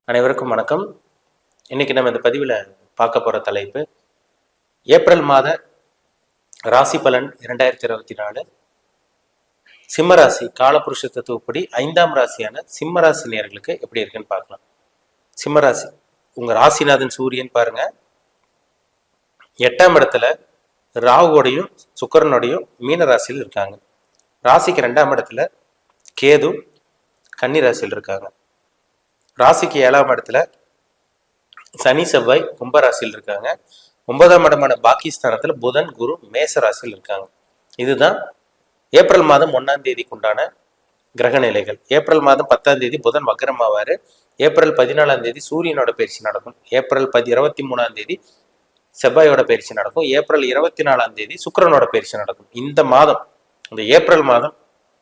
அனைவருக்கும் வணக்கம். இன்னைக்கு நம்ம இந்த பதிவில் பார்க்க போகிற தலைப்பு ஏப்ரல் மாத ராசி பலன் 2024. சிம்மராசி காலபுருஷ தத்துவப்படி 5ஆம் ராசியான சிம்மராசி நேயர்களுக்கு எப்படி இருக்குன்னு பார்க்கலாம். சிம்மராசி, உங்க ராசிநாதன் சூரியன் பாருங்க 8ஆம் இடத்துல ராகுவோடையும் சுக்கிரனோடையும் மீன ராசியில் இருக்காங்க. ராசிக்கு 2ஆம் இடத்துல கேது கன்னி ராசியில் இருக்காங்க. ராசிக்கு 7ஆம் இடத்துல சனி செவ்வாய் கும்பராசியில் இருக்காங்க. 9ஆம் இடமான பாகிஸ்தானத்துல புதன் குரு மேச ராசியில் இருக்காங்க. இதுதான் ஏப்ரல் மாதம் 1ஆம் தேதிக்கு உண்டான கிரக நிலைகள். ஏப்ரல் மாதம் 10ஆம் தேதி புதன் வக்ரமாவாரு. ஏப்ரல் 14ஆம் தேதி சூரியனோட பயிற்சி நடக்கும். ஏப்ரல் 23ஆம் தேதி செவ்வாயோட பயிற்சி நடக்கும். ஏப்ரல் 24ஆம் தேதி சுக்கிரனோட பயிற்சி நடக்கும். இந்த மாதம், இந்த ஏப்ரல் மாதம்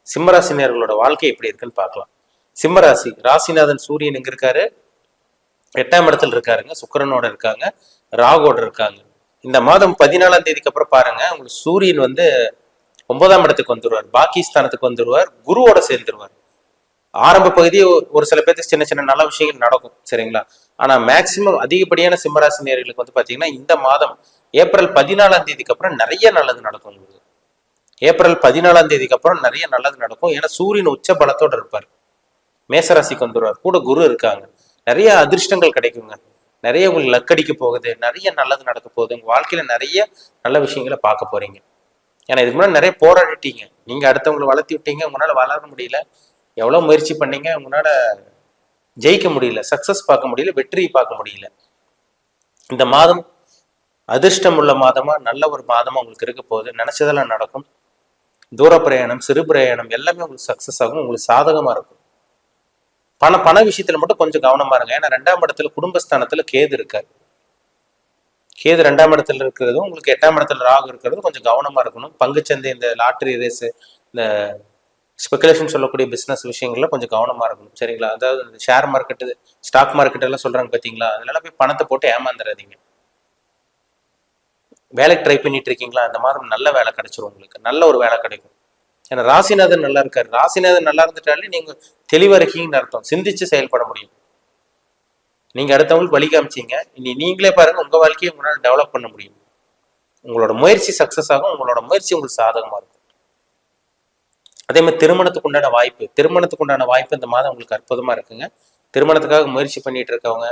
சிம்மராசினியர்களோட வாழ்க்கை எப்படி இருக்குன்னு பார்க்கலாம். சிம்மராசி ராசிநாதன் சூரியன் எங்க இருக்காரு? 8ஆம் இடத்துல இருக்காருங்க. சுக்கிரனோட இருக்காங்க, ராகுவோட இருக்காங்க. இந்த மாதம் 14ஆம் தேதிக்கு அப்புறம் பாருங்க, உங்களுக்கு சூரியன் 9ஆம் இடத்துக்கு வந்துருவார், பாகிஸ்தானத்துக்கு வந்துருவார், குருவோட சேர்ந்துருவார். ஆரம்ப பகுதியே ஒரு சில பேருக்கு சின்ன சின்ன நல்ல விஷயங்கள் நடக்கும், சரிங்களா? ஆனா மேக்சிமம் அதிகப்படியான சிம்மராசி நேயர்களுக்கு பாத்தீங்கன்னா இந்த மாதம் ஏப்ரல் 14ஆம் தேதிக்கு அப்புறம் நிறைய நல்லது நடக்கும். உங்களுக்கு ஏப்ரல் 14ஆம் தேதிக்கு அப்புறம் நிறைய நல்லது நடக்கும். ஏன்னா சூரியன் உச்ச பலத்தோட இருப்பார், மேசராசிக்கு வந்துடுவார், கூட குரு இருக்காங்க. நிறைய அதிர்ஷ்டங்கள் கிடைக்குங்க, நிறைய உங்களுக்கு லக்கடிக்க போகுது, நிறைய நல்லது நடக்க போகுது. உங்க வாழ்க்கையில நிறைய நல்ல விஷயங்களை பார்க்க போறீங்க. ஏன்னா இதுக்கு முன்னாடி நிறைய போராடிட்டீங்க, நீங்க அடுத்தவங்களை வளர்த்தி விட்டீங்க, உங்களால வளர முடியல. எவ்வளவு முயற்சி பண்ணீங்க, உங்களால ஜெயிக்க முடியல, சக்சஸ் பார்க்க முடியல, வெற்றியை பார்க்க முடியல. இந்த மாதம் அதிர்ஷ்டம் உள்ள மாதமா, நல்ல ஒரு மாதமா உங்களுக்கு இருக்க போகுது. நினைச்சதெல்லாம் நடக்கும். தூர பிரயாணம், சிறு பிரயாணம் எல்லாமே உங்களுக்கு சக்சஸ் ஆகும், உங்களுக்கு சாதகமா இருக்கும். பண விஷயத்துல மட்டும் கொஞ்சம் கவனமா இருங்க. ஏன்னா 2ஆம் இடத்துல குடும்பஸ்தானத்துல கேது இருக்காரு. கேது 2ஆம் இடத்துல இருக்கிறது, உங்களுக்கு 8ஆம் இடத்துல ராகு இருக்கிறது, கொஞ்சம் கவனமா இருக்கணும். பங்குச்சந்தை, இந்த லாட்டரி ரேஸ், இந்த ஸ்பெகுலேஷன் சொல்லக்கூடிய பிசினஸ் விஷயங்கள்ல கொஞ்சம் கவனமா இருக்கணும், சரிங்களா? அதாவது இந்த ஷேர் மார்க்கெட், ஸ்டாக் மார்க்கெட் எல்லாம் சொல்றாங்க பாத்தீங்களா, அதனால போய் பணத்தை போட்டு ஏமாந்துடாதீங்க. வேலைக்கு ட்ரை பண்ணிட்டு இருக்கீங்களா, அந்த மாதிரி நல்ல வேலை கிடைச்சிரும், உங்களுக்கு நல்ல ஒரு வேலை கிடைக்கும். ஏன்னா ராசிநாதன் நல்லா இருக்காரு. ராசிநாதன் நல்லா இருந்துட்டாலே நீங்க தெளிவா இருக்கீங்கன்னு அர்த்தம். சிந்திச்சு செயல்பட முடியும். நீங்க அடுத்தவங்களுக்கு வழி காமிச்சீங்க, இனி நீங்களே பாருங்க, உங்க வாழ்க்கையை உங்களால டெவலப் பண்ண முடியும். உங்களோட முயற்சி சக்சஸ் ஆகும், உங்களோட முயற்சி உங்களுக்கு சாதகமா இருக்கும். அதே மாதிரி திருமணத்துக்கு உண்டான வாய்ப்பு இந்த மாதம் உங்களுக்கு அற்புதமா இருக்குங்க. திருமணத்துக்காக முயற்சி பண்ணிட்டு இருக்கவங்க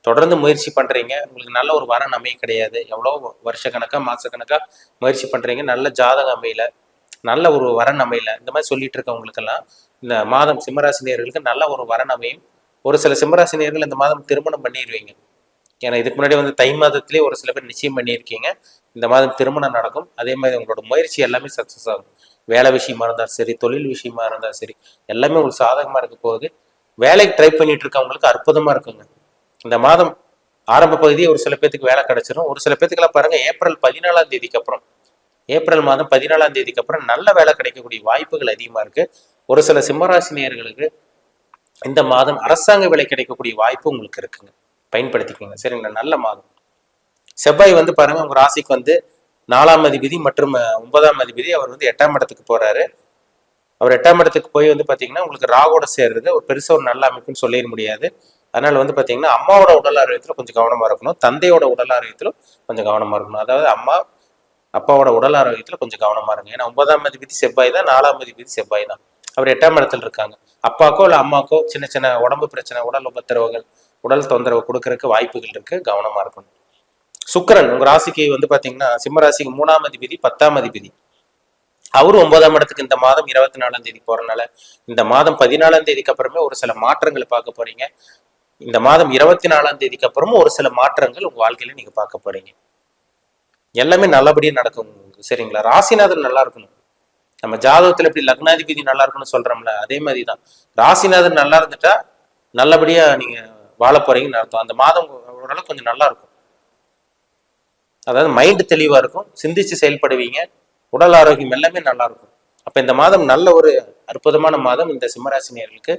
தொடர்ந்து முயற்சி பண்றீங்க, உங்களுக்கு நல்ல ஒரு வரன் அமைய கிடையாது. எவ்வளவு வருஷக்கணக்கா மாசக்கணக்கா முயற்சி பண்றீங்க, நல்ல ஜாதகம் அமையல, நல்ல ஒரு வரன் அமையல. இந்த மாதிரி சொல்லிட்டு இருக்கவங்களுக்கெல்லாம் இந்த மாதம் சிம்மராசினியர்களுக்கு நல்ல ஒரு வரன் அமையும். ஒரு சில சிம்மராசினியர்கள் இந்த மாதம் திருமணம் பண்ணிடுவீங்க. ஏன்னா இதுக்கு முன்னாடி தை மாதத்திலேயே ஒரு சில பேர் நிச்சயம் பண்ணியிருக்கீங்க. இந்த மாதம் திருமணம் நடக்கும். அதே மாதிரி உங்களோட முயற்சி எல்லாமே சக்சஸ் ஆகும். வேலை விஷயமா இருந்தாலும் சரி, தொழில் விஷயமா இருந்தாலும் சரி, எல்லாமே உங்களுக்கு சாதகமா இருக்க போகுது. வேலைக்கு ட்ரை பண்ணிட்டு இருக்கவங்களுக்கு அற்புதமா இருக்குங்க. இந்த மாதம் ஆரம்ப பகுதியே ஒரு சில பேருக்கு வேலை கிடைச்சிடும். ஒரு சில பேத்துக்கெல்லாம் பாருங்க, ஏப்ரல் 14ஆம் தேதிக்கு அப்புறம், ஏப்ரல் மாதம் 14ஆம் தேதிக்கு அப்புறம் நல்ல வேலை கிடைக்கக்கூடிய வாய்ப்புகள் அதிகமா இருக்கு. ஒரு சில சிம்மராசினியர்களுக்கு இந்த மாதம் அரசாங்க வேலை கிடைக்கக்கூடிய வாய்ப்பு உங்களுக்கு இருக்குங்க, பயன்படுத்திக்கோங்க, சரிங்களா? நல்ல மாதம். செவ்வாய் பாருங்க, உங்க ராசிக்கு 4ஆம் அதிபதி மற்றும் 9ஆம் அதிபதி. அவர் 8ஆம் இடத்துக்கு போறாரு. அவர் 8ஆம் இடத்துக்கு போய் பாத்தீங்கன்னா உங்களுக்கு ராகோட சேர்றது ஒரு பெருசா ஒரு நல்ல அமைப்புன்னு சொல்லிட முடியாது. அதனால பாத்தீங்கன்னா அம்மாவோட உடல் ஆரோக்கியத்துல கொஞ்சம் கவனமா இருக்கணும், தந்தையோட உடல் ஆரோக்கியத்திலும் கொஞ்சம் கவனமா இருக்கணும். அதாவது அப்பாவோட உடல் ஆரோக்கியத்துல கொஞ்சம் கவனமா இருங்க. ஏன்னா 9ஆம் அதிபதி செவ்வாய் தான், 4ஆம் அதிபதி செவ்வாய் தான். அவர் 8ஆம் இடத்துல இருக்காங்க. அப்பாக்கோ இல்ல அம்மாக்கோ சின்ன சின்ன உடம்பு பிரச்சனை, உடல் உபத்திரவுகள், உடல் தொந்தரவு கொடுக்கறதுக்கு வாய்ப்புகள் இருக்கு, கவனமா இருக்கணும். சுக்கிரன் உங்க ராசிக்கு பாத்தீங்கன்னா சிம்ம ராசிக்கு 3ஆம் அதிபதி 10ஆம் அதிபதி. அவரும் 9ஆம் இடத்துக்கு இந்த மாதம் 24ஆம் தேதி போறதுனால இந்த மாதம் 14ஆம் தேதிக்கு அப்புறமே ஒரு சில மாற்றங்களை பார்க்க போறீங்க. இந்த மாதம் 24ஆம் தேதிக்கு அப்புறமும் ஒரு சில மாற்றங்கள் உங்க வாழ்க்கையில நீங்க பார்க்க போறீங்க. எல்லாமே நல்லபடியா நடக்கும், சரிங்களா? ராசிநாதன் நல்லா இருக்கணும். நம்ம ஜாதகத்துல எப்படி லக்னாதிபதி நல்லா இருக்கணும்னு சொல்றோம்ல, அதே மாதிரிதான் ராசிநாதன் நல்லா இருந்துட்டா நல்லபடியா நீங்க வாழ போறீங்கன்னு அர்த்தம். அந்த மாதம் ஓரளவுக்கு கொஞ்சம் நல்லா இருக்கும். அதாவது மைண்ட் தெளிவா இருக்கும், சிந்திச்சு செயல்படுவீங்க, உடல் ஆரோக்கியம் எல்லாமே நல்லா இருக்கும். அப்ப இந்த மாதம் நல்ல ஒரு அற்புதமான மாதம் இந்த சிம்மராசினியர்களுக்கு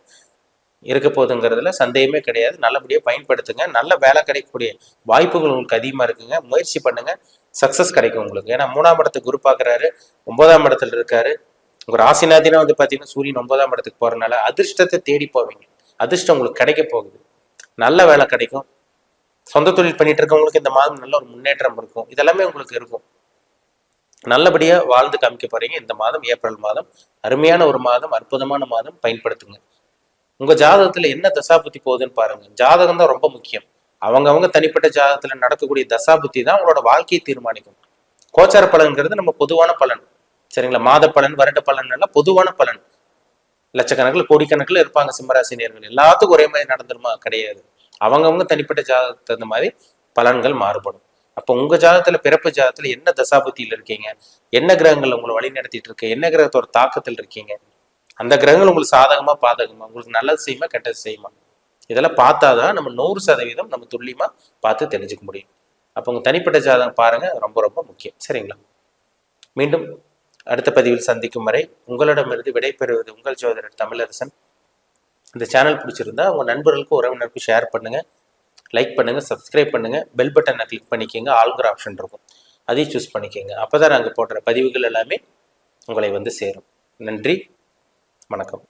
இருக்க போகுதுங்கிறதுல சந்தேகமே கிடையாது. நல்லபடியா பயன்படுத்துங்க. நல்ல வேலை கிடைக்கக்கூடிய வாய்ப்புகள் உங்களுக்கு அதிகமா இருக்குங்க. முயற்சி பண்ணுங்க, சக்சஸ் கிடைக்கும் உங்களுக்கு. ஏன்னா 3ஆம் இடத்துக்கு குரு பாக்குறாரு, 9ஆம் இடத்துல இருக்காரு. உங்க ராசிநாதினா பாத்தீங்கன்னா சூரியன் 9ஆம் இடத்துக்கு போறதுனால அதிர்ஷ்டத்தை தேடி போவீங்க. அதிர்ஷ்டம் உங்களுக்கு கிடைக்க போகுது. நல்ல வேலை கிடைக்கும். சொந்த தொழில் பண்ணிட்டு இருக்கவங்களுக்கு இந்த மாதம் நல்ல ஒரு முன்னேற்றம் இருக்கும். இதெல்லாமே உங்களுக்கு இருக்கும். நல்லபடியா வாழ்ந்து காமிக்க போறீங்க. இந்த மாதம் ஏப்ரல் மாதம் அருமையான ஒரு மாதம், அற்புதமான மாதம். பயன்படுத்துங்க. உங்க ஜாதகத்துல என்ன தசாபுத்தி போகுதுன்னு பாருங்க. ஜாதகம் தான் ரொம்ப முக்கியம். அவங்க தனிப்பட்ட ஜாதகத்துல நடக்கக்கூடிய தசாபுத்தி தான் உங்களோட வாழ்க்கையை தீர்மானிக்கும். கோச்சார பலன்கிறது நம்ம பொதுவான பலன், சரிங்களா? மாத பலன், வருட பலன் எல்லாம் பொதுவான பலன். லட்சக்கணக்கில் கோடிக்கணக்கில் இருப்பாங்க சிம்மராசினியர்கள். எல்லாத்துக்கும் ஒரே மாதிரி நடந்துருமா? கிடையாது. அவங்கவுங்க தனிப்பட்ட ஜாதகத்துக்கு தகுந்த மாதிரி பலன்கள் மாறுபடும். அப்போ உங்க ஜாதகத்துல, பிறப்பு ஜாதகத்துல என்ன தசாபுத்தியில இருக்கீங்க, என்ன கிரகங்கள் உங்களை வழி நடத்திட்டு இருக்கு, என்ன கிரகத்தோட தாக்கத்தில் இருக்கீங்க, அந்த கிரகங்கள் உங்களுக்கு சாதகமா பாதகமா, உங்களுக்கு நல்லது செய்யுமா கெட்டது செய்யுமா, இதெல்லாம் பார்த்தாதான் நம்ம 100% நம்ம துல்லியமா பார்த்து தெரிஞ்சுக்க முடியும். அப்போ உங்க தனிப்பட்ட ஜாதகம் பாருங்க, ரொம்ப ரொம்ப முக்கியம். சரிங்களா? மீண்டும் அடுத்த பதிவில் சந்திக்கும் வரை உங்களிடமிருந்து விடைபெறுவது உங்கள் ஜோதிடர் தமிழரசன். இந்த சேனல் பிடிச்சிருந்தா உங்க நண்பர்களுக்கும் உறவினருக்கும் ஷேர் பண்ணுங்க, லைக் பண்ணுங்க, சப்ஸ்கிரைப் பண்ணுங்க, பெல் பட்டனை கிளிக் பண்ணிக்கோங்க. ஆல்கிற ஆப்ஷன் இருக்கும், அதையும் சூஸ் பண்ணிக்கோங்க. அப்போதான் நாங்கள் போடுற பதிவுகள் எல்லாமே உங்களை வந்து சேரும். நன்றி, வணக்கம்.